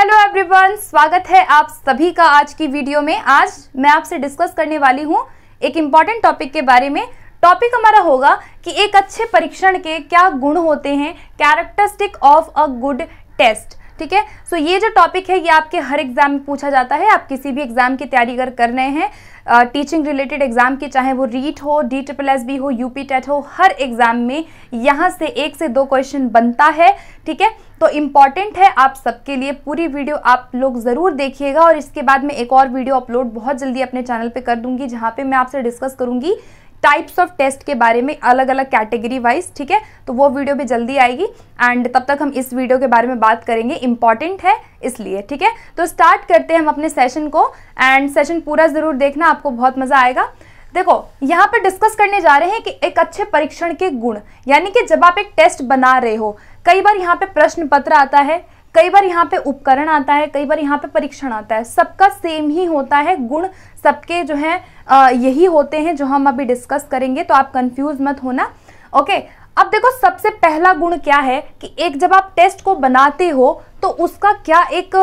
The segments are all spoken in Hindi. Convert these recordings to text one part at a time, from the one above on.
हेलो एवरीवन, स्वागत है आप सभी का आज की वीडियो में। आज मैं आपसे डिस्कस करने वाली हूँ एक इम्पॉर्टेंट टॉपिक के बारे में। टॉपिक हमारा होगा कि एक अच्छे परीक्षण के क्या गुण होते हैं, characteristic of a good test. ठीक है, सो ये जो टॉपिक है ये आपके हर एग्जाम में पूछा जाता है। आप किसी भी एग्जाम की तैयारी अगर कर रहे हैं, टीचिंग रिलेटेड एग्जाम की, चाहे वो रीट हो, DSSB हो, यूपी टेट हो, हर एग्जाम में यहाँ से 1 से 2 क्वेश्चन बनता है। ठीक है, तो इम्पॉर्टेंट है आप सबके लिए। पूरी वीडियो आप लोग ज़रूर देखिएगा और इसके बाद मैं एक और वीडियो अपलोड बहुत जल्दी अपने चैनल पे कर दूंगी, जहाँ पे मैं आपसे डिस्कस करूंगी टाइप्स ऑफ टेस्ट के बारे में, अलग अलग कैटेगरी वाइज। ठीक है, तो वो वीडियो भी जल्दी आएगी एंड तब तक हम इस वीडियो के बारे में बात करेंगे, इंपॉर्टेंट है इसलिए। ठीक है, तो स्टार्ट करते हैं हम अपने सेशन को एंड सेशन पूरा जरूर देखना, आपको बहुत मजा आएगा। देखो, यहाँ पे डिस्कस करने जा रहे हैं कि एक अच्छे परीक्षण के गुण, यानी कि जब आप एक टेस्ट बना रहे हो, कई बार यहाँ पे प्रश्न पत्र आता है, कई बार यहाँ पे उपकरण आता है, कई बार यहाँ पे परीक्षण आता है, सबका सेम ही होता है, गुण सबके जो है यही होते हैं जो हम अभी डिस्कस करेंगे, तो आप कंफ्यूज मत होना। ओके, अब देखो सबसे पहला गुण क्या है कि एक जब आप टेस्ट को बनाते हो तो उसका क्या एक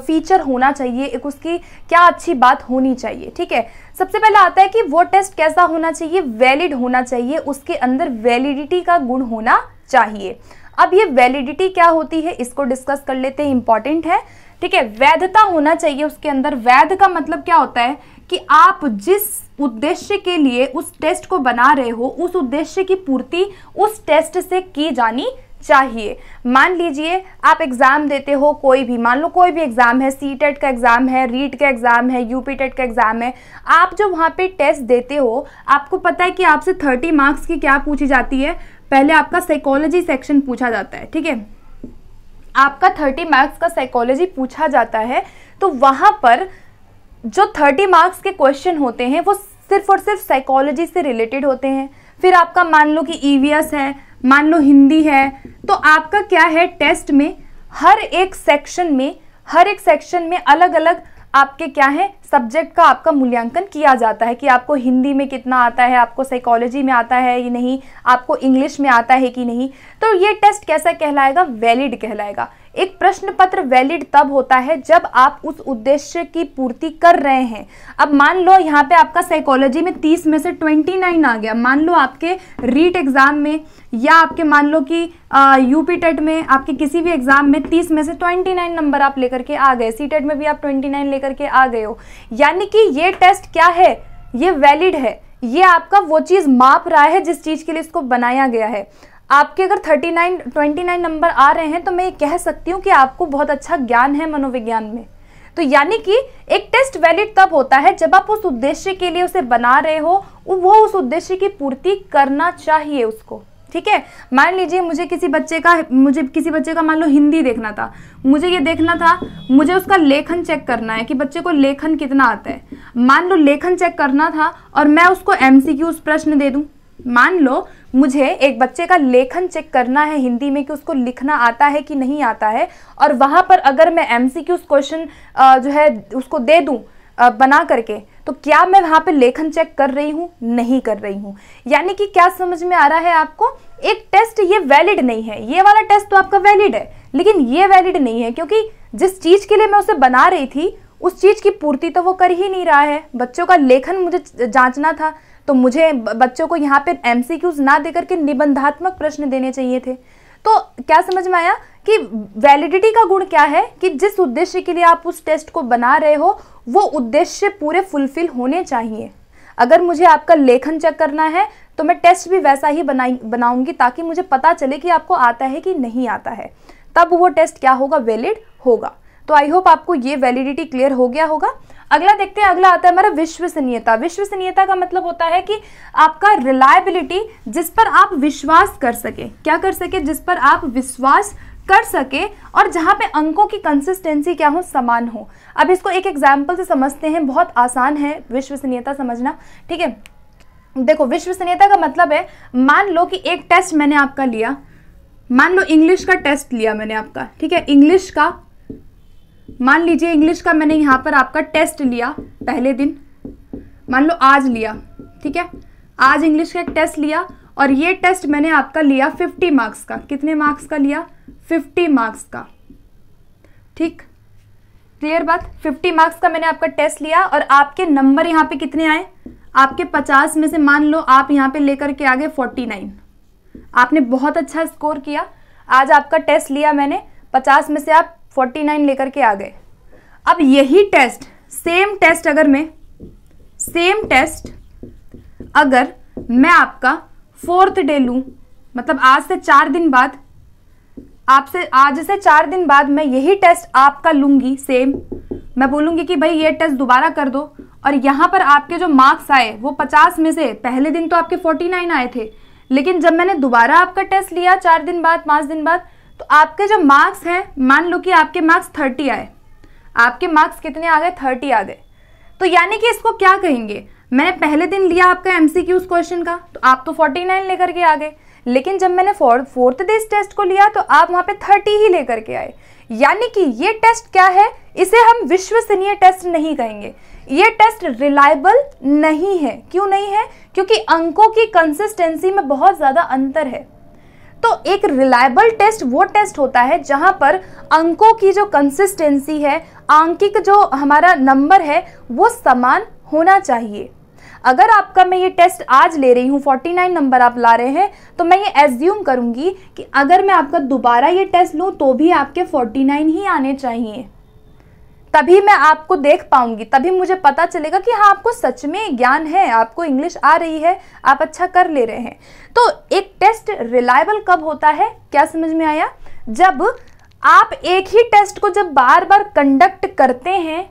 फीचर होना चाहिए, एक उसकी क्या अच्छी बात होनी चाहिए। ठीक है, सबसे पहला आता है कि वो टेस्ट कैसा होना चाहिए, वैलिड होना चाहिए, उसके अंदर वैलिडिटी का गुण होना चाहिए। अब ये वैलिडिटी क्या होती है इसको डिस्कस कर लेते हैं, इंपॉर्टेंट है। ठीक है, वैधता होना चाहिए उसके अंदर। वैध का मतलब क्या होता है कि आप जिस उद्देश्य के लिए उस टेस्ट को बना रहे हो, उस उद्देश्य की पूर्ति उस टेस्ट से की जानी चाहिए। मान लीजिए आप एग्जाम देते हो, कोई भी, मान लो कोई भी एग्जाम है, CTET का एग्जाम है, रीट का एग्जाम है, यूपी टेट का एग्जाम है। आप जो वहाँ पे टेस्ट देते हो, आपको पता है कि आपसे 30 मार्क्स की क्या पूछी जाती है। पहले आपका साइकोलॉजी सेक्शन पूछा जाता है। ठीक है, आपका 30 मार्क्स का साइकोलॉजी पूछा जाता है, तो वहां पर जो 30 मार्क्स के क्वेश्चन होते हैं वो सिर्फ और सिर्फ साइकोलॉजी से रिलेटेड होते हैं। फिर आपका मान लो कि EVS है, मान लो हिंदी है, तो आपका क्या है, टेस्ट में हर एक सेक्शन में अलग अलग आपके क्या है, सब्जेक्ट का आपका मूल्यांकन किया जाता है कि आपको हिंदी में कितना आता है, आपको साइकोलॉजी में आता है या नहीं, आपको इंग्लिश में आता है कि नहीं। तो ये टेस्ट कैसा कहलाएगा, वैलिड कहलाएगा। एक प्रश्न पत्र वैलिड तब होता है जब आप उस उद्देश्य की पूर्ति कर रहे हैं। अब मान लो यहाँ पे आपका साइकोलॉजी में 30 में से 29 आ गया, मान लो आपके रीट एग्जाम में या आपके मान लो कि यूपी टेट में, आपके किसी भी एग्जाम में 30 में से 29 नंबर आप लेकर के आ गए, CTET में भी आप 29 लेकर के आ गए हो, यानी कि ये टेस्ट क्या है, ये वैलिड है। ये आपका वो चीज माप रहा है जिस चीज के लिए इसको बनाया गया है। आपके अगर 29 नंबर आ रहे हैं तो मैं ये कह सकती हूँ कि आपको बहुत अच्छा ज्ञान है मनोविज्ञान में। तो यानी कि एक टेस्ट वैलिड तब होता है जब आप उस उद्देश्य के लिए उसे बना रहे हो, वो उस उद्देश्य की पूर्ति करना चाहिए उसको। ठीक है, मान लीजिए मुझे किसी बच्चे का मान लो हिंदी देखना था, मुझे ये देखना था, मुझे उसका लेखन चेक करना है कि बच्चे को लेखन कितना आता है। मान लो लेखन चेक करना था और मैं उसको MCQs प्रश्न दे दूं। मान लो मुझे एक बच्चे का लेखन चेक करना है हिंदी में कि उसको लिखना आता है कि नहीं आता है, और वहां पर अगर मैं MCQs क्वेश्चन जो है उसको दे दूं बना करके, तो क्या मैं वहां पे लेखन चेक कर रही हूं, नहीं कर रही हूं। यानी कि क्या समझ में आ रहा है आपको, एक टेस्ट ये वैलिड नहीं है। ये वाला टेस्ट तो आपका वैलिड है, लेकिन ये वैलिड नहीं है क्योंकि जिस चीज के लिए मैं उसे बना रही थी उस चीज की पूर्ति तो वो कर ही नहीं रहा है। बच्चों का लेखन मुझे जांचना था, तो मुझे बच्चों को यहाँ पे MCQs ना देकर के निबंधात्मक प्रश्न देने चाहिए थे। तो क्या समझ में आया कि वैलिडिटी का गुण क्या है कि जिस उद्देश्य के लिए आप उस टेस्ट को बना रहे हो वो उद्देश्य पूरे फुलफिल होने चाहिए। अगर मुझे आपका लेखन चेक करना है तो मैं टेस्ट भी वैसा ही बनाऊंगी ताकि मुझे पता चले कि आपको आता है कि नहीं आता है, तब वो टेस्ट क्या होगा, वैलिड होगा। तो आई होप आपको ये वैलिडिटी क्लियर हो गया होगा। अगला देखते हैं, अगला आता है हमारा विश्वसनीयता। विश्वसनीयता का मतलब होता है कि आपका रिलायबिलिटी, जिस पर आप विश्वास कर सके, क्या कर सके, जिस पर आप विश्वास कर सके, और जहां पे अंकों की कंसिस्टेंसी क्या हो, समान हो। अब इसको एक एग्जाम्पल से समझते हैं, बहुत आसान है विश्वसनीयता समझना। ठीक है, देखो विश्वसनीयता का मतलब है, मान लो कि एक टेस्ट मैंने आपका लिया, मान लो इंग्लिश का टेस्ट लिया मैंने आपका। ठीक है, इंग्लिश का, मान लीजिए इंग्लिश का मैंने यहाँ पर आपका टेस्ट लिया पहले दिन, मान लो आज लिया। ठीक है, आज इंग्लिश का एक टेस्ट लिया और ये टेस्ट मैंने आपका लिया 50 मार्क्स का। कितने मार्क्स का लिया, 50 मार्क्स का। ठीक, क्लियर बात। 50 मार्क्स का मैंने आपका टेस्ट लिया और आपके नंबर यहाँ पे कितने आए, आपके 50 में से मान लो आप यहाँ पे लेकर के आ गए 49। आपने बहुत अच्छा स्कोर किया, आज आपका टेस्ट लिया मैंने, 50 में से आप 49 लेकर के आ गए। अब यही टेस्ट, सेम टेस्ट अगर मैं आपका 4th डे लूं, मतलब आज से 4 दिन बाद, आज से 4 दिन बाद मैं यही टेस्ट आपका लूंगी सेम, मैं बोलूंगी कि भाई ये टेस्ट दोबारा कर दो, और यहाँ पर आपके जो मार्क्स आए वो 50 में से पहले दिन तो आपके 49 आए थे, लेकिन जब मैंने दोबारा आपका टेस्ट लिया 4 दिन बाद, 5 दिन बाद, तो आपके जो मार्क्स हैं, मान लो कि आपके मार्क्स 30 आए, आपके मार्क्स कितने आ गए, 30 आ गए। तो यानी कि इसको क्या कहेंगे, मैंने पहले दिन लिया आपका एमसीक्यूज क्वेश्चन का, तो आप तो 49 लेकर के आ गए, लेकिन जब मैंने 4th डे टेस्ट को लिया तो आप वहां पे 30 ही लेकर के आए। यानी कि ये टेस्ट क्या है, इसे हम विश्वसनीय टेस्ट नहीं कहेंगे, ये टेस्ट रिलायबल नहीं है। क्यों नहीं है, क्योंकि अंकों की कंसिस्टेंसी में बहुत ज्यादा अंतर है। तो एक रिलायबल टेस्ट वो टेस्ट होता है जहां पर अंकों की जो कंसिस्टेंसी है, आंकिक जो हमारा नंबर है, वो समान होना चाहिए। अगर आपका मैं ये टेस्ट आज ले रही हूँ, 49 नंबर आप ला रहे हैं, तो मैं ये एज्यूम करूंगी कि अगर मैं आपका दोबारा ये टेस्ट लूँ तो भी आपके 49 ही आने चाहिए, तभी मैं आपको देख पाऊंगी, तभी मुझे पता चलेगा कि हाँ आपको सच में ज्ञान है, आपको इंग्लिश आ रही है, आप अच्छा कर ले रहे हैं। तो एक टेस्ट रिलायबल कब होता है, क्या समझ में आया, जब आप एक ही टेस्ट को जब बार बार कंडक्ट करते हैं,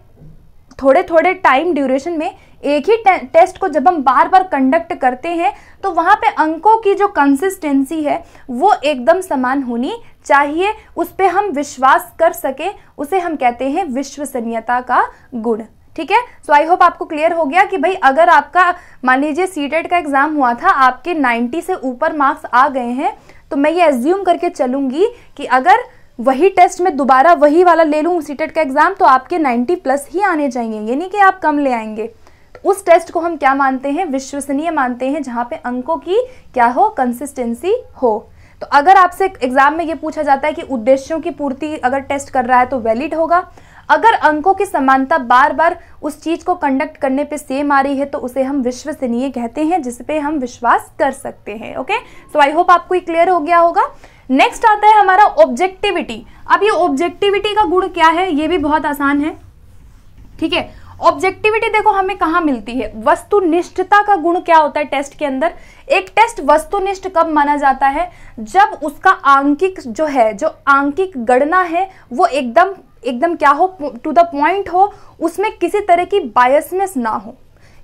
थोड़े थोड़े टाइम ड्यूरेशन में एक ही टेस्ट को जब हम बार बार कंडक्ट करते हैं, तो वहां पे अंकों की जो कंसिस्टेंसी है वो एकदम समान होनी चाहिए, उस पे हम विश्वास कर सके, उसे हम कहते हैं विश्वसनीयता का गुण। ठीक है, सो आई होप आपको क्लियर हो गया कि भाई अगर आपका मान लीजिए सीटेट का एग्जाम हुआ था, आपके 90 से ऊपर मार्क्स आ गए हैं, तो मैं ये एज्यूम करके चलूंगी कि अगर वही टेस्ट में दोबारा वही वाला ले लूँ सीटेट का एग्जाम, तो आपके 90+ ही आने चाहिए, ये नहीं कि आप कम ले आएंगे। तो उस टेस्ट को हम क्या मानते हैं, विश्वसनीय मानते हैं, जहां पे अंकों की क्या हो, कंसिस्टेंसी हो। तो अगर आपसे एग्जाम में ये पूछा जाता है कि उद्देश्यों की पूर्ति अगर टेस्ट कर रहा है तो वैलिड होगा, अगर अंकों की समानता बार बार उस चीज को कंडक्ट करने पे सेम आ रही है तो उसे हम विश्वसनीय कहते हैं, जिसपे हम विश्वास कर सकते हैं। ओके, सो आई होप आपको ये क्लियर हो गया होगा। नेक्स्ट आता है हमारा ऑब्जेक्टिविटी। अब ये ऑब्जेक्टिविटी का गुण क्या है, ये भी बहुत आसान है। ठीक है, ऑब्जेक्टिविटी देखो हमें कहाँ मिलती है, वस्तुनिष्ठता का गुण क्या होता है टेस्ट के अंदर। एक टेस्ट वस्तुनिष्ठ कब माना जाता है, जब उसका आंकिक जो है, जो आंकिक गणना है वो एकदम क्या हो, टू द पॉइंट हो, उसमें किसी तरह की बायसनेस ना हो।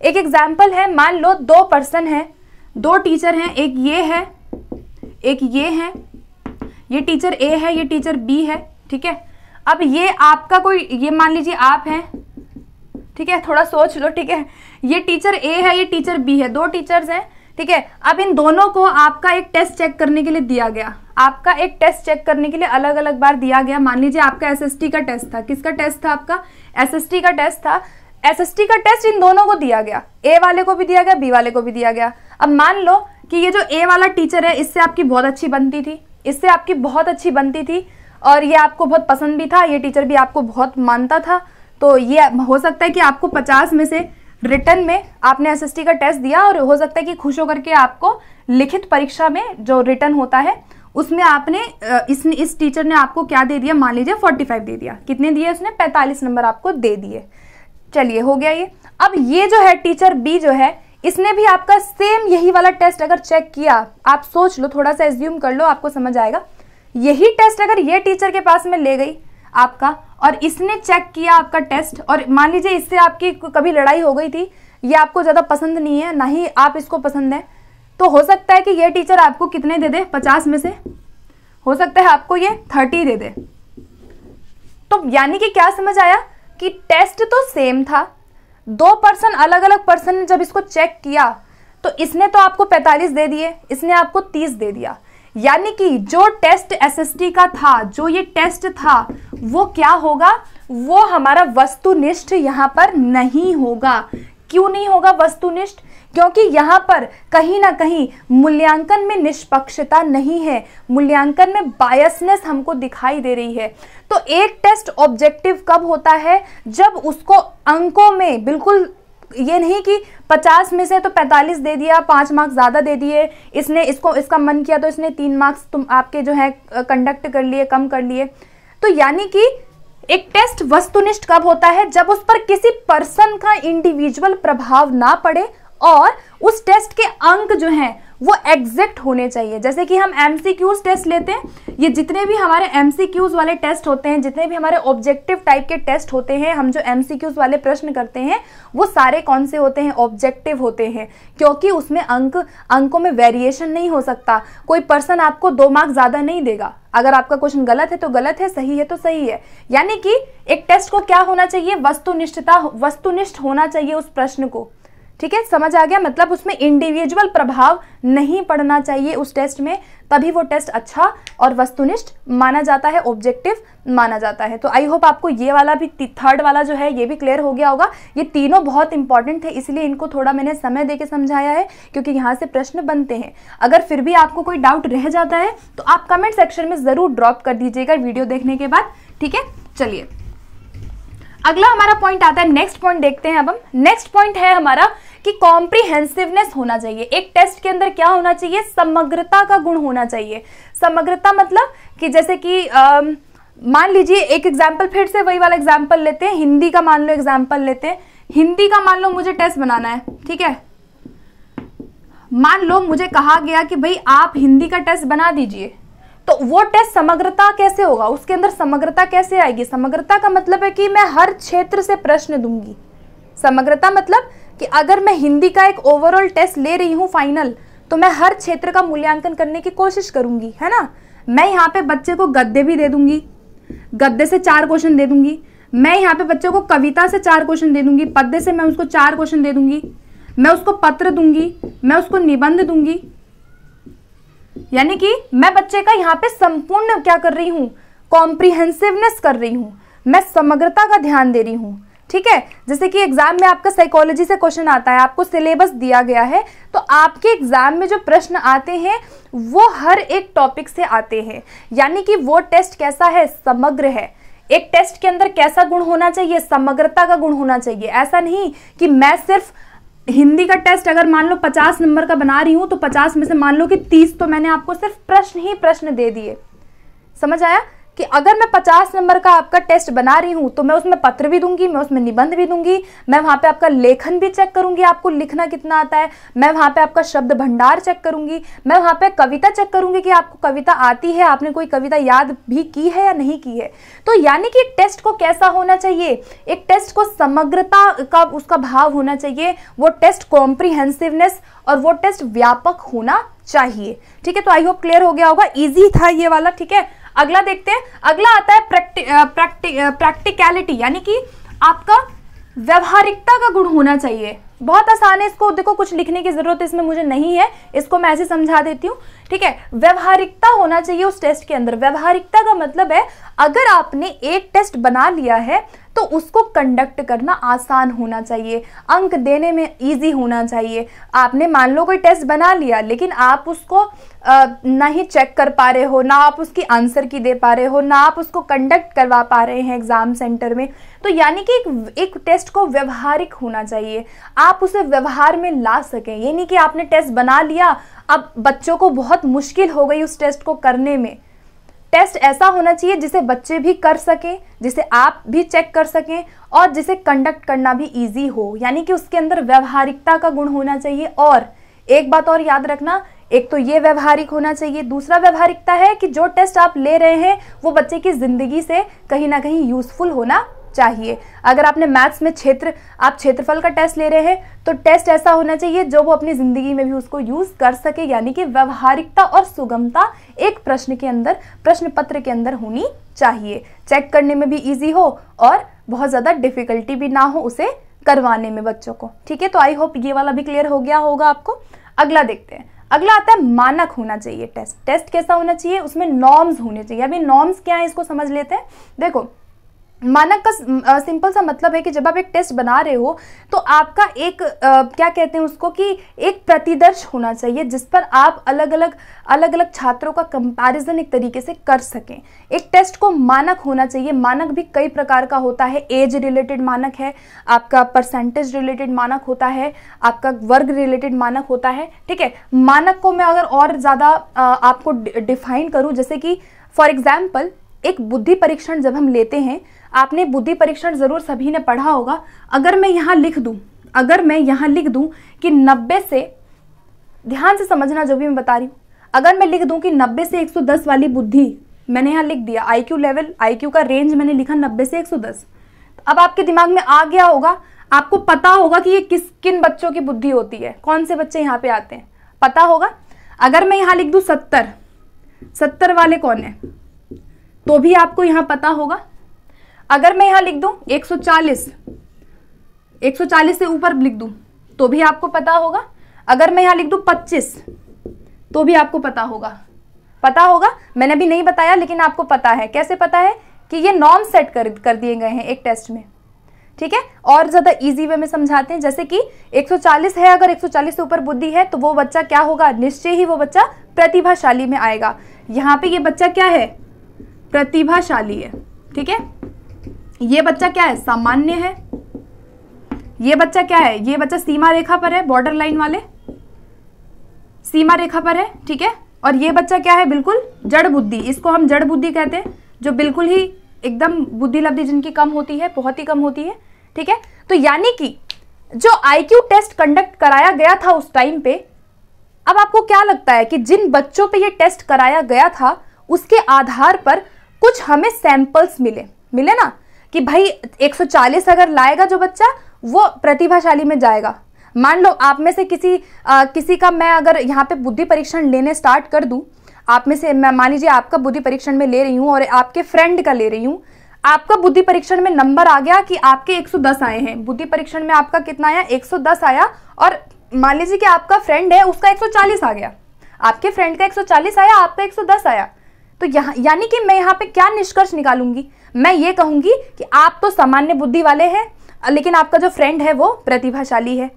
एक एग्जाम्पल है, मान लो 2 पर्सन है, 2 टीचर हैं, एक ये है एक ये है, ये टीचर ए है, ये टीचर बी है। ठीक है, अब ये आपका कोई, ये मान लीजिए आप हैं, ठीक है, थोड़ा सोच लो। ठीक है, ये टीचर ए है, ये टीचर बी है, 2 टीचर्स हैं। ठीक है, अब इन दोनों को आपका एक टेस्ट चेक करने के लिए दिया गया, आपका एक टेस्ट चेक करने के लिए अलग अलग बार दिया गया। मान लीजिए आपका एसएसटी का टेस्ट था, किसका टेस्ट था आपका, एसएसटी का टेस्ट था। एसएसटी का टेस्ट इन दोनों को दिया गया, ए वाले को भी दिया गया, बी वाले को भी दिया गया। अब मान लो कि ये जो ए वाला टीचर है, इससे आपकी बहुत अच्छी बनती थी, इससे आपकी बहुत अच्छी बनती थी, और ये आपको बहुत पसंद भी था, ये टीचर भी आपको बहुत मानता था। तो ये हो सकता है कि आपको 50 में से रिटर्न में आपने एसएसटी का टेस्ट दिया, और हो सकता है कि खुश होकर के आपको लिखित परीक्षा में जो रिटर्न होता है उसमें आपने इस टीचर ने आपको क्या दे दिया, मान लीजिए 45 दे दिया। कितने दिए उसने, 45 नंबर आपको दे दिए। चलिए हो गया ये। अब ये जो है टीचर बी जो है, इसने भी आपका सेम यही वाला टेस्ट अगर चेक किया, आप सोच लो, थोड़ा सा एज्यूम कर लो, आपको समझ आएगा। यही टेस्ट अगर ये टीचर के पास में ले गई आपका, और इसने चेक किया आपका टेस्ट, और मान लीजिए इससे आपकी कभी लड़ाई हो गई थी, ये आपको ज्यादा पसंद नहीं है, ना ही आप इसको पसंद है, तो हो सकता है कि ये टीचर आपको कितने दे दे, 50 में से हो सकता है आपको ये 30 दे दे। तो यानी कि क्या समझ आया कि टेस्ट तो सेम था, 2 पर्सन अलग अलग पर्सन ने जब इसको चेक किया तो इसने तो आपको 45 दे दिए, इसने आपको 30 दे दिया। यानी कि जो टेस्ट एसएसटी का था, जो ये टेस्ट था, वो क्या होगा, वो हमारा वस्तुनिष्ठ यहाँ पर नहीं होगा। क्यों नहीं होगा वस्तुनिष्ठ, क्योंकि यहाँ पर कहीं ना कहीं मूल्यांकन में निष्पक्षता नहीं है, मूल्यांकन में बायसनेस हमको दिखाई दे रही है। तो एक टेस्ट ऑब्जेक्टिव कब होता है, जब उसको अंकों में बिल्कुल ये नहीं कि 50 में से तो 45 दे दिया, 5 मार्क्स ज़्यादा दे दिए, इसने इसका मन किया तो इसने 3 मार्क्स तुम आपके जो है कंडक्ट कर लिए, कम कर लिए। तो यानी कि एक टेस्ट वस्तुनिष्ठ कब होता है, जब उस पर किसी पर्सन का इंडिविजुअल प्रभाव ना पड़े और उस टेस्ट के अंक जो हैं वो एग्जैक्ट होने चाहिए। जैसे कि हम एमसीक्यूज टेस्ट लेते हैं, ये जितने भी हमारे एमसीक्यूज वाले टेस्ट होते हैं, जितने भी हमारे ऑब्जेक्टिव टाइप के टेस्ट होते हैं, हम जो एमसीक्यूज वाले प्रश्न करते हैं वो सारे कौन से होते हैं, ऑब्जेक्टिव होते हैं, क्योंकि उसमें अंकों में वेरिएशन नहीं हो सकता। कोई पर्सन आपको 2 मार्क्स ज़्यादा नहीं देगा, अगर आपका क्वेश्चन गलत है तो गलत है, सही है तो सही है। यानी कि एक टेस्ट को क्या होना चाहिए, वस्तुनिष्ठ होना चाहिए उस प्रश्न को। ठीक है, समझ आ गया, मतलब उसमें इंडिविजुअल प्रभाव नहीं पड़ना चाहिए उस टेस्ट में, तभी वो टेस्ट अच्छा और वस्तुनिष्ठ माना जाता है, ऑब्जेक्टिव माना जाता है। तो आई होप आपको ये वाला भी, थर्ड वाला जो है ये भी क्लियर हो गया होगा। ये तीनों बहुत इंपॉर्टेंट है, इसलिए इनको थोड़ा मैंने समय देके समझाया है, क्योंकि यहाँ से प्रश्न बनते हैं। अगर फिर भी आपको कोई डाउट रह जाता है तो आप कमेंट सेक्शन में जरूर ड्रॉप कर दीजिएगा वीडियो देखने के बाद। ठीक है, चलिए अगला हमारा पॉइंट आता है, नेक्स्ट पॉइंट देखते हैं। अब हम नेक्स्ट पॉइंट है हमारा कि कॉम्प्रिहेंसिवनेस होना चाहिए। एक टेस्ट के अंदर क्या होना चाहिए, समग्रता का गुण होना चाहिए। समग्रता मतलब कि जैसे कि मान लीजिए एक एग्जाम्पल, फिर से वही वाला एग्जाम्पल लेते हैं, हिंदी का मान लो एग्जाम्पल लेते हैं। हिंदी का मान लो मुझे टेस्ट बनाना है, ठीक है, मान लो मुझे कहा गया कि भाई आप हिंदी का टेस्ट बना दीजिए, तो वो टेस्ट समग्रता कैसे होगा, उसके अंदर समग्रता कैसे आएगी। समग्रता का मतलब है कि मैं हर क्षेत्र से प्रश्न दूंगी। समग्रता मतलब कि अगर मैं हिंदी का एक ओवरऑल टेस्ट ले रही हूँ फाइनल, तो मैं हर क्षेत्र का मूल्यांकन करने की कोशिश करूंगी, है ना। मैं यहाँ पे बच्चे को गद्य भी दे दूंगी, गद्य से 4 क्वेश्चन दे दूंगी। मैं यहाँ पे बच्चे को कविता से 4 क्वेश्चन दे दूंगी, पद्य से मैं उसको 4 क्वेश्चन दे दूंगी, मैं उसको पत्र दूंगी, मैं उसको निबंध दूंगी। यानी कि मैं बच्चे का यहाँ पे संपूर्ण क्या कर रही हूँ, कॉम्प्रिहेंसिवनेस कर रही हूँ, मैं समग्रता का ध्यान दे रही हूँ। ठीक है, जैसे कि एग्जाम में आपका साइकोलॉजी से क्वेश्चन आता है, आपको सिलेबस दिया गया है, तो आपके एग्जाम में जो प्रश्न आते हैं वो हर एक टॉपिक से आते हैं। यानी कि वो टेस्ट कैसा है, समग्र है। एक टेस्ट के अंदर कैसा गुण होना चाहिए, समग्रता का गुण होना चाहिए। ऐसा नहीं कि मैं सिर्फ हिंदी का टेस्ट अगर मान लो 50 नंबर का बना रही हूं, तो 50 में से मान लो कि 30 तो मैंने आपको सिर्फ प्रश्न ही प्रश्न दे दिए। समझ आया कि अगर मैं 50 नंबर का आपका टेस्ट बना रही हूं, तो मैं उसमें पत्र भी दूंगी, मैं उसमें निबंध भी दूंगी, मैं वहां पे आपका लेखन भी चेक करूंगी, आपको लिखना कितना आता है, मैं वहां पे आपका शब्द भंडार चेक करूंगी, मैं वहां पे कविता चेक करूंगी कि आपको कविता आती है, आपने कोई कविता याद भी की है या नहीं की है। तो यानी कि एक टेस्ट को कैसा होना चाहिए, एक टेस्ट को समग्रता का उसका भाव होना चाहिए, वो टेस्ट कॉम्प्रिहेंसिवनेस और वो टेस्ट व्यापक होना चाहिए। ठीक है, तो आई होप क्लियर हो गया होगा, इजी था ये वाला। ठीक है, अगला देखते हैं। अगला आता है प्रैक्टिकलिटी, यानी कि आपका व्यवहारिकता का गुण होना चाहिए। बहुत आसान है, इसको देखो कुछ लिखने की जरूरत इसमें मुझे नहीं है, इसको मैं ऐसे समझा देती हूँ। ठीक है, व्यवहारिकता होना चाहिए उस टेस्ट के अंदर। व्यवहारिकता का मतलब है अगर आपने एक टेस्ट बना लिया है तो उसको कंडक्ट करना आसान होना चाहिए, अंक देने में इजी होना चाहिए। आपने मान लो कोई टेस्ट बना लिया, लेकिन आप उसको ना ही चेक कर पा रहे हो, ना आप उसकी आंसर की दे पा रहे हो, ना आप उसको कंडक्ट करवा पा रहे हैं एग्जाम सेंटर में, तो यानी कि एक टेस्ट को व्यवहारिक होना चाहिए, आप उसे व्यवहार में ला सकें। ये नहीं कि आपने टेस्ट बना लिया, अब बच्चों को बहुत मुश्किल हो गई उस टेस्ट को करने में। टेस्ट ऐसा होना चाहिए जिसे बच्चे भी कर सकें, जिसे आप भी चेक कर सकें और जिसे कंडक्ट करना भी इजी हो। यानी कि उसके अंदर व्यवहारिकता का गुण होना चाहिए। और एक बात और याद रखना, एक तो ये व्यवहारिक होना चाहिए, दूसरा व्यवहारिकता है कि जो टेस्ट आप ले रहे हैं वो बच्चे की जिंदगी से कहीं ना कहीं यूजफुल होना चाहिए। अगर आपने मैथ्स में आप क्षेत्रफल का टेस्ट ले रहे हैं, तो टेस्ट ऐसा होना चाहिए जो वो अपनी जिंदगी में भी उसको यूज कर सके। यानी कि व्यवहारिकता और सुगमता एक प्रश्न के अंदर, प्रश्न पत्र के अंदर होनी चाहिए, चेक करने में भी इजी हो और बहुत ज्यादा डिफिकल्टी भी ना हो उसे करवाने में बच्चों को। ठीक है, तो आई होप ये वाला भी क्लियर हो गया होगा आपको। अगला देखते हैं। अगला आता है मानक होना चाहिए टेस्ट। टेस्ट कैसा होना चाहिए, उसमें नॉर्म्स होने चाहिए। अभी नॉर्म्स क्या है इसको समझ लेते हैं। देखो, मानक का सिंपल सा मतलब है कि जब आप एक टेस्ट बना रहे हो तो आपका एक क्या कहते हैं उसको कि एक प्रतिदर्श होना चाहिए जिस पर आप अलग अलग छात्रों का कंपैरिजन एक तरीके से कर सकें। एक टेस्ट को मानक होना चाहिए। मानक भी कई प्रकार का होता है। एज रिलेटेड मानक है, आपका परसेंटेज रिलेटेड मानक होता है, आपका वर्ग रिलेटेड मानक होता है। ठीक है, मानक को मैं अगर और ज़्यादा आपको डिफाइन करूँ, जैसे कि फॉर एग्जाम्पल एक बुद्धि परीक्षण जब हम लेते हैं, आपने बुद्धि परीक्षण जरूर सभी ने पढ़ा होगा। अगर मैं यहाँ लिख दूं कि 90 से, ध्यान से समझना जो भी मैं बता रही हूँ, अगर मैं लिख दूं कि 90 से 110 वाली बुद्धि, मैंने यहाँ लिख दिया आईक्यू लेवल, आईक्यू का रेंज मैंने लिखा 90 से 110। अब आपके दिमाग में आ गया होगा, आपको पता होगा कि ये किन बच्चों की बुद्धि होती है, कौन से बच्चे यहाँ पे आते हैं, पता होगा। अगर मैं यहाँ लिख दूं 70 वाले कौन है, तो भी आपको यहाँ पता होगा। अगर मैं यहाँ लिख दूं 140 से ऊपर लिख दूं तो भी आपको पता होगा। अगर मैं यहाँ लिख दूं 25 तो भी आपको पता होगा। मैंने भी नहीं बताया लेकिन आपको पता है। कैसे पता है कि ये नॉर्म सेट कर दिए गए हैं एक टेस्ट में। ठीक है, और ज्यादा इजी वे में समझाते हैं। जैसे कि 140 है, अगर 140 से ऊपर बुद्धि है तो वो बच्चा क्या होगा, निश्चय ही वो बच्चा प्रतिभाशाली में आएगा। यहाँ पे ये बच्चा क्या है, प्रतिभाशाली है। ठीक है, ये बच्चा क्या है, सामान्य है। ये बच्चा क्या है, ये बच्चा सीमा रेखा पर है, बॉर्डर लाइन वाले सीमा रेखा पर है। ठीक है, और ये बच्चा क्या है, बिल्कुल जड़ बुद्धि, इसको हम जड़ बुद्धि कहते हैं, जो बिल्कुल ही एकदम बुद्धि लब्धि जिनकी कम होती है, बहुत ही कम होती है। ठीक है, तो यानी कि जो आईक्यू टेस्ट कंडक्ट कराया गया था उस टाइम पे, अब आपको क्या लगता है कि जिन बच्चों पे ये टेस्ट कराया गया था उसके आधार पर कुछ हमें सैंपल्स मिले ना, कि भाई 140 अगर लाएगा जो बच्चा वो प्रतिभाशाली में जाएगा। मान लो आप में से किसी का मैं अगर यहाँ पे बुद्धि परीक्षण लेने स्टार्ट कर दूं, आप में से मैं मान लीजिए आपका बुद्धि परीक्षण में ले रही हूँ और आपके फ्रेंड का ले रही हूँ, आपका बुद्धि परीक्षण में नंबर आ गया कि आपके 110 आए हैं, बुद्धि परीक्षण में आपका कितना आया, 110 आया, और मान लीजिए कि आपका फ्रेंड है उसका 140 आ गया, आपके फ्रेंड का 140 आया, आपका 110 आया। तो यहाँ यानी कि मैं यहाँ पे क्या निष्कर्ष निकालूंगी, मैं ये कहूंगी कि आप तो सामान्य बुद्धि वाले हैं लेकिन आपका जो फ्रेंड है वो प्रतिभाशाली है।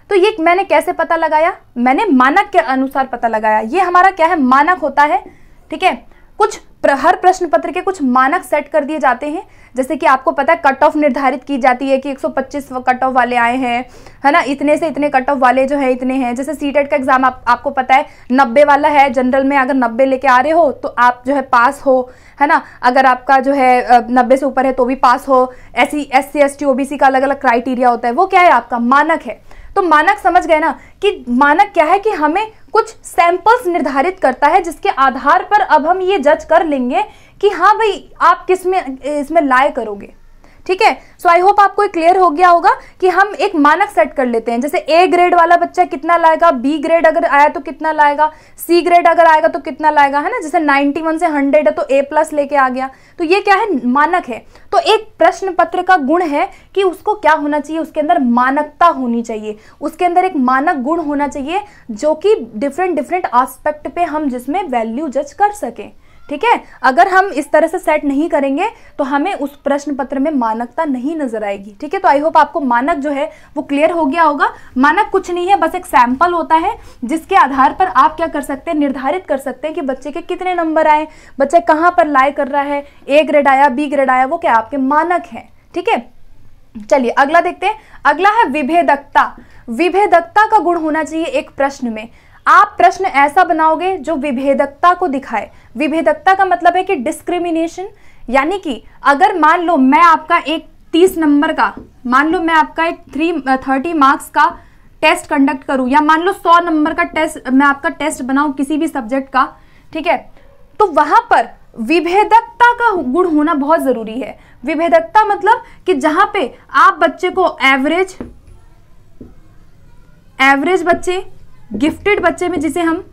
तो ये मैंने कैसे पता लगाया, मैंने मानक के अनुसार पता लगाया। ये हमारा क्या है, मानक होता है। ठीक है, कुछ हर प्रश्न पत्र के कुछ मानक सेट कर दिए जाते हैं। जैसे कि आपको पता है कट ऑफ निर्धारित की जाती है कि 125 कट ऑफ वाले आए हैं, है ना, इतने से इतने कट ऑफ वाले जो है इतने हैं। जैसे सीटेट का एग्जाम आपको पता है 90 वाला है, जनरल में अगर 90 लेके आ रहे हो तो आप जो है पास हो, है ना। अगर आपका जो है 90 से ऊपर है तो भी पास हो। ऐसी SC ST OBC का अलग अलग क्राइटेरिया होता है, वो क्या है, आपका मानक है। तो मानक समझ गए ना कि मानक क्या है कि हमें कुछ सैंपल्स निर्धारित करता है जिसके आधार पर अब हम ये जज कर लेंगे कि हाँ भाई आप किस में इसमें लाए करोगे। ठीक है, सो आई होप आपको क्लियर हो गया होगा कि हम एक मानक सेट कर लेते हैं। जैसे A ग्रेड वाला बच्चा कितना लाएगा, B ग्रेड अगर आया तो कितना लाएगा, C ग्रेड अगर आएगा तो कितना लाएगा, है ना। जैसे 91 से 100 है तो A+ लेके आ गया, तो ये क्या है, मानक है। तो एक प्रश्न पत्र का गुण है कि उसको क्या होना चाहिए, उसके अंदर मानकता होनी चाहिए, उसके अंदर एक मानक गुण होना चाहिए जो कि डिफरेंट एस्पेक्ट पे हम जिसमें वैल्यू जज कर सकें। ठीक है, अगर हम इस तरह से सेट नहीं करेंगे तो हमें उस प्रश्न पत्र में मानकता नहीं नजर आएगी। ठीक है, तो आई होप आपको मानक जो है वो क्लियर हो गया होगा। मानक कुछ नहीं है, बस एक सैंपल होता है जिसके आधार पर आप क्या कर सकते हैं, निर्धारित कर सकते हैं कि बच्चे के कितने नंबर आए, बच्चा कहाँ पर लाए कर रहा है, A ग्रेड आया, B ग्रेड आया, वो क्या आपके मानक है। ठीक है, चलिए अगला देखते हैं। अगला है विभेदकता। विभेदकता का गुण होना चाहिए एक प्रश्न में। आप प्रश्न ऐसा बनाओगे जो विभेदकता को दिखाए। विभेदकता का मतलब है कि डिस्क्रिमिनेशन, यानी कि अगर मान लो मैं आपका एक 30 नंबर का, मान लो मैं आपका एक 30 मार्क्स का टेस्ट कंडक्ट करूं, या मान लो 100 नंबर का टेस्ट मैं आपका टेस्ट बनाऊं किसी भी सब्जेक्ट का, ठीक है, तो वहां पर विभेदकता का गुण होना बहुत जरूरी है। विभेदकता मतलब कि जहां पे आप बच्चे को एवरेज बच्चे, गिफ्टेड बच्चे में जिसे हम,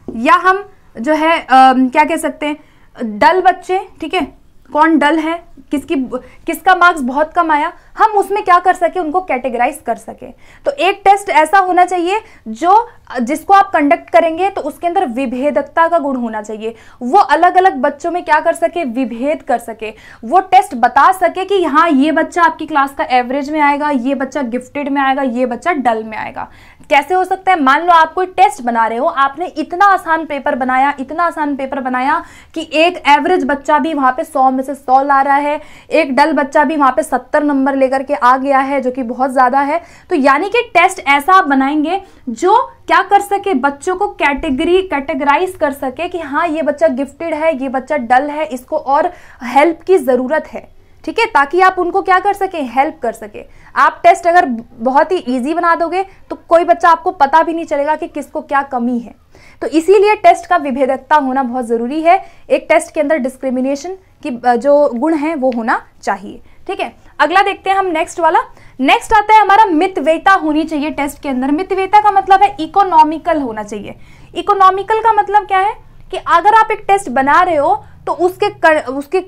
या हम जो है क्या कह सकते हैं, डल बच्चे। ठीक है, कौन डल है, किसका मार्क्स बहुत कम आया, हम उसमें क्या कर सके, उनको कैटेगराइज कर सके। तो एक टेस्ट ऐसा होना चाहिए जिसको आप कंडक्ट करेंगे तो उसके अंदर विभेदकता का गुण होना चाहिए। वो अलग अलग बच्चों में क्या कर सके, विभेद कर सके। वो टेस्ट बता सके कि हाँ ये बच्चा आपकी क्लास का एवरेज में आएगा, ये बच्चा गिफ्टेड में आएगा, ये बच्चा डल में आएगा। कैसे हो सकता है, मान लो आप कोई टेस्ट बना रहे हो, आपने इतना आसान पेपर बनाया, इतना आसान पेपर बनाया कि एक एवरेज बच्चा भी वहां पे 100 में से 100 ला रहा है, एक डल बच्चा भी वहां पे 70 नंबर लेकर के आ गया है, जो कि बहुत ज्यादा है। तो यानी कि टेस्ट ऐसा आप बनाएंगे जो क्या कर सके, बच्चों को कैटेगराइज कर सके कि हाँ ये बच्चा गिफ्टेड है, ये बच्चा डल है, इसको और हेल्प की जरूरत है, ठीक है, ताकि आप उनको क्या कर सके, हेल्प कर सके। आप टेस्ट अगर बहुत ही इजी बना दोगे तो कोई बच्चा आपको पता भी नहीं चलेगा कि किसको क्या कमी है। तो इसीलिए टेस्ट का विभेदकता होना बहुत जरूरी है। एक टेस्ट के अंदर डिस्क्रिमिनेशन की जो गुण है वो होना चाहिए, ठीक है। अगला देखते हैं हम नेक्स्ट वाला। नेक्स्ट आता है हमारा मितव्ययिता होनी चाहिए टेस्ट के अंदर। मितव्ययिता का मतलब है इकोनॉमिकल होना चाहिए। इकोनॉमिकल का मतलब क्या है कि अगर आप एक टेस्ट बना रहे हो तो उसके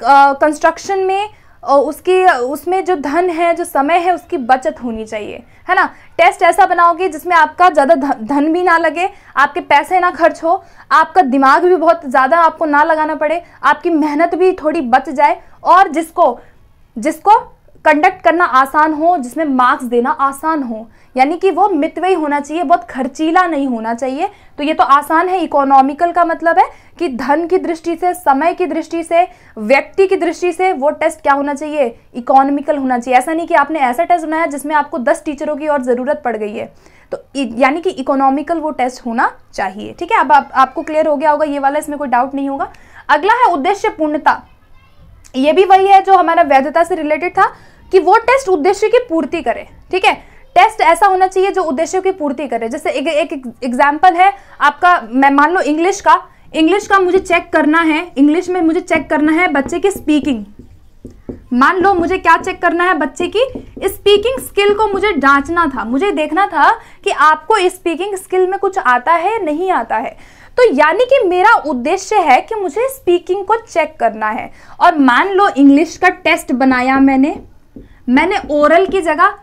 कंस्ट्रक्शन में उसमें जो धन है, जो समय है, उसकी बचत होनी चाहिए, है ना। टेस्ट ऐसा बनाओगे जिसमें आपका ज़्यादा धन भी ना लगे, आपके पैसे ना खर्च हो, आपका दिमाग भी बहुत ज़्यादा आपको ना लगाना पड़े, आपकी मेहनत भी थोड़ी बच जाए, और जिसको कंडक्ट करना आसान हो, जिसमें मार्क्स देना आसान हो। यानी कि वो मितव्ययी होना चाहिए, बहुत खर्चीला नहीं होना चाहिए। तो ये तो आसान है। इकोनॉमिकल का मतलब है कि धन की दृष्टि से, समय की दृष्टि से, व्यक्ति की दृष्टि से वो टेस्ट क्या होना चाहिए, इकोनॉमिकल होना चाहिए। ऐसा नहीं कि आपने ऐसा टेस्ट बनाया जिसमें आपको 10 टीचरों की और ज़रूरत पड़ गई है। तो यानी कि इकोनॉमिकल वो टेस्ट होना चाहिए, ठीक है। अब आपको क्लियर हो गया होगा ये वाला, इसमें कोई डाउट नहीं होगा। अगला है उद्देश्य पूर्णता। ये भी वही है जो हमारा वैधता से रिलेटेड था कि वो टेस्ट उद्देश्य की पूर्ति करे, ठीक है। टेस्ट ऐसा होना चाहिए जो उद्देश्यों की पूर्ति करे। जैसे एक एग्जाम्पल है आपका, मैं मान लो इंग्लिश का मुझे चेक करना है, इंग्लिश में मुझे चेक करना है बच्चे की स्पीकिंग। मान लो मुझे क्या चेक करना है, बच्चे की स्पीकिंग स्किल को मुझे जांचना था, मुझे देखना था कि आपको स्पीकिंग स्किल में कुछ आता है नहीं आता है। तो यानी कि मेरा उद्देश्य है कि मुझे स्पीकिंग को चेक करना है। और मान लो इंग्लिश का टेस्ट बनाया मैंने ओरल की जगह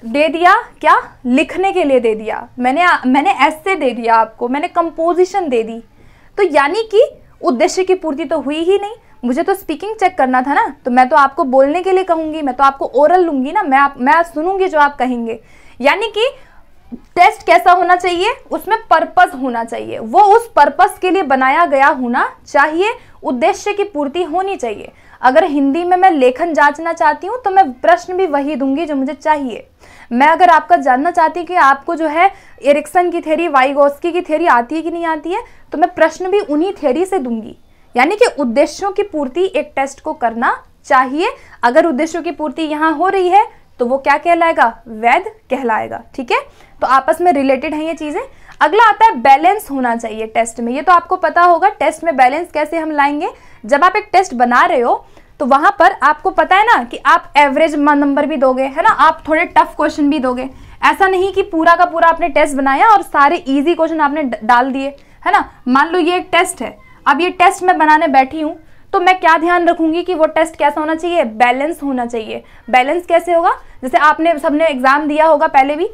दे दिया क्या, लिखने के लिए दे दिया, मैंने ऐसे दे दिया आपको, मैंने कंपोजिशन दे दी। तो यानी कि उद्देश्य की पूर्ति तो हुई ही नहीं। मुझे तो स्पीकिंग चेक करना था ना, तो मैं तो आपको बोलने के लिए कहूंगी, मैं तो आपको ओरल लूंगी ना, मैं सुनूंगी जो आप कहेंगे। यानी कि टेस्ट कैसा होना चाहिए, उसमें पर्पस होना चाहिए, वो उस पर्पस के लिए बनाया गया होना चाहिए, उद्देश्य की पूर्ति होनी चाहिए। अगर हिंदी में मैं लेखन जांचना चाहती हूँ तो मैं प्रश्न भी वही दूंगी जो मुझे चाहिए। मैं अगर आपका जानना चाहती हूँ कि आपको जो है एरिक्सन की थ्योरी, वाइगोस्की की थ्योरी आती है कि नहीं आती है, तो मैं प्रश्न भी उन्हीं थ्योरी से दूंगी। यानी कि उद्देश्यों की पूर्ति एक टेस्ट को करना चाहिए। अगर उद्देश्यों की पूर्ति यहाँ हो रही है तो वो क्या कहलाएगा, वैध कहलाएगा, ठीक है। तो आपस में रिलेटेड है ये चीजें। अगला आता है बैलेंस होना चाहिए टेस्ट में। ये तो आपको पता होगा टेस्ट में बैलेंस कैसे हम लाएंगे। जब आप एक टेस्ट बना रहे हो तो वहां पर आपको पता है ना कि आप एवरेज नंबर भी दोगे, है ना, आप थोड़े टफ क्वेश्चन भी दोगे। ऐसा नहीं कि पूरा का पूरा आपने टेस्ट बनाया और सारे इजी क्वेश्चन आपने डाल दिए, है ना। मान लो ये एक टेस्ट है, अब ये टेस्ट मैं बनाने बैठी हूँ तो मैं क्या ध्यान रखूंगी कि वो टेस्ट कैसा होना चाहिए, बैलेंस होना चाहिए। बैलेंस कैसे होगा, जैसे आपने सबने एग्जाम दिया होगा पहले भी,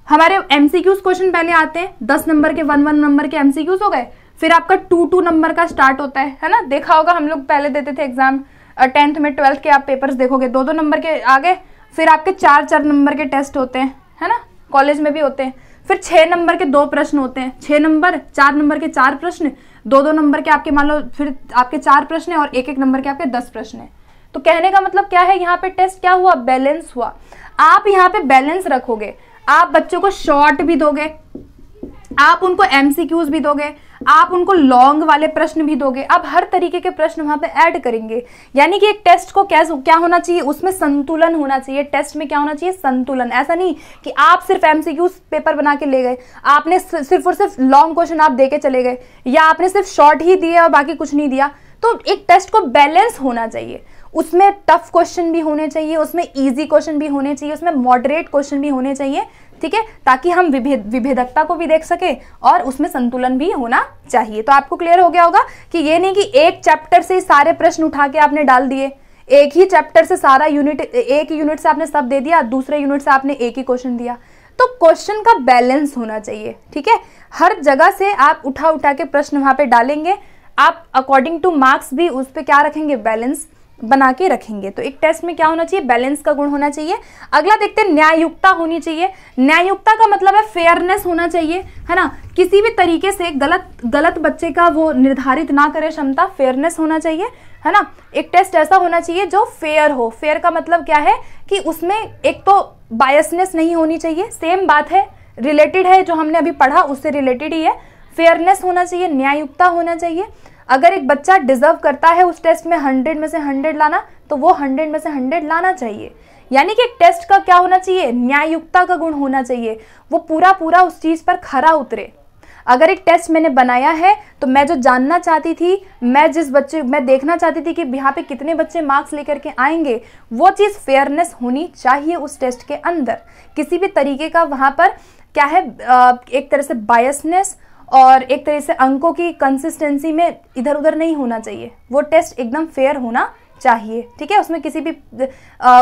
हमारे एमसीक्यूज क्वेश्चन पहले आते हैं, 10 नंबर के 1 नंबर के एमसीक्यूज हो गए, फिर आपका 2 नंबर का स्टार्ट होता है ना। देखा होगा हम लोग पहले देते थे एग्जाम 10th में, 12th के आप पेपर्स देखोगे 2 नंबर के आ गए, फिर आपके 4 नंबर के टेस्ट होते हैं, है ना, कॉलेज में भी होते हैं। फिर 6 नंबर के 2 प्रश्न होते हैं, 6 नंबर 4 नंबर के 4 प्रश्न, 2 नंबर के आपके मान लो फिर आपके 4 प्रश्न है और 1 नंबर के आपके 10 प्रश्न है। तो कहने का मतलब क्या है, यहाँ पे टेस्ट क्या हुआ, बैलेंस हुआ। आप यहाँ पे बैलेंस रखोगे, आप बच्चों को शॉर्ट भी दोगे, आप उनको एमसीक्यूज भी दोगे, आप उनको लॉन्ग वाले प्रश्न भी दोगे, आप हर तरीके के प्रश्न वहां पे ऐड करेंगे। यानी कि एक टेस्ट को क्या होना चाहिए, उसमें संतुलन होना चाहिए। टेस्ट में क्या होना चाहिए, संतुलन। ऐसा नहीं कि आप सिर्फ एमसीक्यूज पेपर बना के ले गए, आपने सिर्फ और सिर्फ लॉन्ग क्वेश्चन आप दे के चले गए, या आपने सिर्फ शॉर्ट ही दिए और बाकी कुछ नहीं दिया। तो एक टेस्ट को बैलेंस होना चाहिए, उसमें टफ क्वेश्चन भी होने चाहिए, उसमें इजी क्वेश्चन भी होने चाहिए, उसमें मॉडरेट क्वेश्चन भी होने चाहिए, ठीक है, ताकि हम विभेदकता को भी देख सके और उसमें संतुलन भी होना चाहिए। तो आपको क्लियर हो गया होगा कि ये नहीं कि एक चैप्टर से सारे प्रश्न उठा के आपने डाल दिए, एक ही चैप्टर से सारा यूनिट, एक यूनिट से आपने सब दे दिया, दूसरे यूनिट से आपने एक ही क्वेश्चन दिया। तो क्वेश्चन का बैलेंस होना चाहिए, ठीक है। हर जगह से आप उठा उठा के प्रश्न वहां पे डालेंगे, आप अकॉर्डिंग टू मार्क्स भी उस पर क्या रखेंगे, बैलेंस बना के रखेंगे। तो एक टेस्ट में क्या होना चाहिए, बैलेंस का गुण होना चाहिए। अगला देखते हैं, न्याययुक्ता होनी चाहिए। न्याययुक्ता का मतलब है फेयरनेस होना चाहिए, है ना। किसी भी तरीके से गलत बच्चे का वो निर्धारित ना करे क्षमता, फेयरनेस होना चाहिए, है ना। एक टेस्ट ऐसा होना चाहिए जो फेयर हो। फेयर का मतलब क्या है कि उसमें एक तो बायसनेस नहीं होनी चाहिए, सेम बात है, रिलेटेड है, जो हमने अभी पढ़ा उससे रिलेटेड ही है। फेयरनेस होना चाहिए, न्याययुक्ता होना चाहिए। अगर एक बच्चा डिजर्व करता है उस टेस्ट में 100 में से 100 लाना, तो वो 100 में से 100 लाना चाहिए। यानी कि एक टेस्ट का क्या होना चाहिए, न्याययुक्ता का गुण होना चाहिए, वो पूरा उस चीज पर खरा उतरे। अगर एक टेस्ट मैंने बनाया है तो मैं जो जानना चाहती थी, मैं देखना चाहती थी कि यहाँ पे कितने बच्चे मार्क्स लेकर के आएंगे, वो चीज़ फेयरनेस होनी चाहिए उस टेस्ट के अंदर। किसी भी तरीके का वहाँ पर क्या है, एक तरह से बायसनेस और एक तरह से अंकों की कंसिस्टेंसी में इधर उधर नहीं होना चाहिए। वो टेस्ट एकदम फेयर होना चाहिए, ठीक है। उसमें किसी भी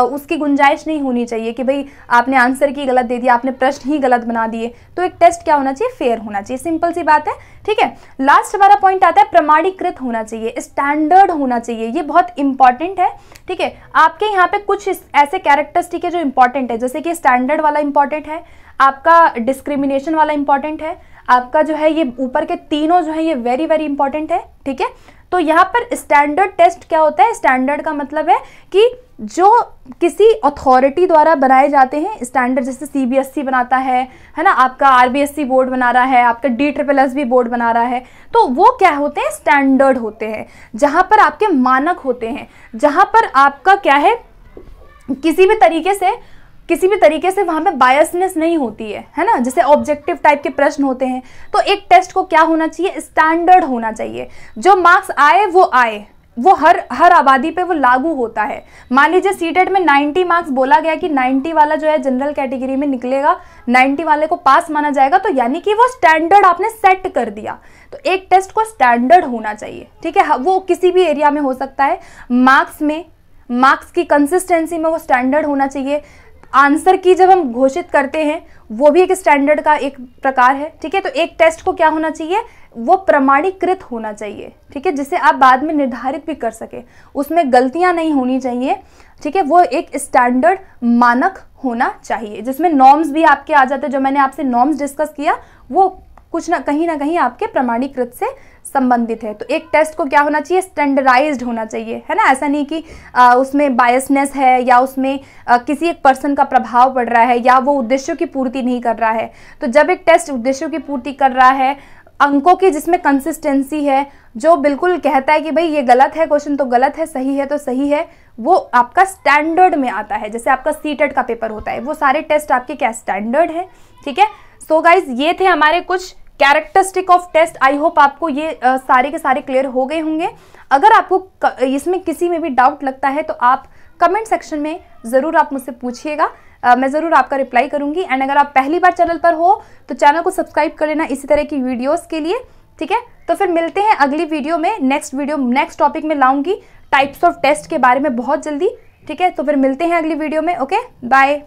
उसकी गुंजाइश नहीं होनी चाहिए कि भाई आपने आंसर की गलत दे दिया, आपने प्रश्न ही गलत बना दिए। तो एक टेस्ट क्या होना चाहिए, फेयर होना चाहिए, सिंपल सी बात है, ठीक है। लास्ट हमारा पॉइंट आता है, प्रमाणीकृत होना चाहिए, स्टैंडर्ड होना चाहिए। ये बहुत इंपॉर्टेंट है, ठीक है। आपके यहाँ पे कुछ ऐसे कैरेक्टरिस्टिक है जो इंपॉर्टेंट है, जैसे कि स्टैंडर्ड वाला इंपॉर्टेंट है, आपका डिस्क्रिमिनेशन वाला इंपॉर्टेंट है, आपका जो है ये ऊपर के तीनों जो है ये वेरी वेरी इंपॉर्टेंट है, ठीक है। तो यहाँ पर स्टैंडर्ड टेस्ट क्या होता है, स्टैंडर्ड का मतलब है कि जो किसी अथॉरिटी द्वारा बनाए जाते हैं स्टैंडर्ड, जैसे सीबीएसई बनाता है ना, आपका आरबीएसई बोर्ड बना रहा है, आपका DSSS भी बोर्ड बना रहा है, तो वो क्या होते हैं, स्टैंडर्ड होते हैं, जहाँ पर आपके मानक होते हैं, जहाँ पर आपका क्या है, किसी भी तरीके से वहां पे बायसनेस नहीं होती है ना। जैसे ऑब्जेक्टिव टाइप के प्रश्न होते हैं, तो एक टेस्ट को क्या होना चाहिए, स्टैंडर्ड होना चाहिए। जो मार्क्स आए वो हर आबादी पे वो लागू होता है। मान लीजिए सीटेट में 90 मार्क्स बोला गया कि 90 वाला जो है जनरल कैटेगरी में निकलेगा, 90 वाले को पास माना जाएगा, तो यानी कि वो स्टैंडर्ड आपने सेट कर दिया। तो एक टेस्ट को स्टैंडर्ड होना चाहिए, ठीक है। वो किसी भी एरिया में हो सकता है, मार्क्स की कंसिस्टेंसी में वो स्टैंडर्ड होना चाहिए। आंसर की जब हम घोषित करते हैं वो भी एक स्टैंडर्ड का एक प्रकार है, ठीक है। तो एक टेस्ट को क्या होना चाहिए, वो प्रमाणीकृत होना चाहिए, ठीक है, जिसे आप बाद में निर्धारित भी कर सके, उसमें गलतियां नहीं होनी चाहिए, ठीक है। वो एक स्टैंडर्ड मानक होना चाहिए, जिसमें नॉर्म्स भी आपके आ जाते हैं। जो मैंने आपसे नॉर्म्स डिस्कस किया वो कुछ ना कहीं आपके प्रमाणीकृत से संबंधित है। तो एक टेस्ट को क्या होना चाहिए, स्टैंडर्डाइज्ड होना चाहिए, है ना। ऐसा नहीं कि उसमें बायसनेस है या उसमें किसी एक पर्सन का प्रभाव पड़ रहा है या वो उद्देश्यों की पूर्ति नहीं कर रहा है। तो जब एक टेस्ट उद्देश्यों की पूर्ति कर रहा है, अंकों की जिसमें कंसिस्टेंसी है, जो बिल्कुल कहता है कि भाई ये गलत है क्वेश्चन तो गलत है, सही है तो सही है, वो आपका स्टैंडर्ड में आता है। जैसे आपका सीटेट का पेपर होता है, वो सारे टेस्ट आपके क्या स्टैंडर्ड है, ठीक है। सो गाइज, ये थे हमारे कुछ characteristic of test. I hope आपको ये सारे के सारे क्लियर हो गए होंगे। अगर आपको इसमें किसी में भी डाउट लगता है तो आप कमेंट सेक्शन में ज़रूर आप मुझसे पूछिएगा, मैं ज़रूर आपका रिप्लाई करूंगी। एंड अगर आप पहली बार चैनल पर हो तो चैनल को सब्सक्राइब कर लेना इसी तरह की वीडियोस के लिए, ठीक है। तो फिर मिलते हैं अगली वीडियो में, नेक्स्ट टॉपिक में लाऊंगी टाइप्स ऑफ टेस्ट के बारे में बहुत जल्दी, ठीक है। तो फिर मिलते हैं अगली वीडियो में, ओके, बाय।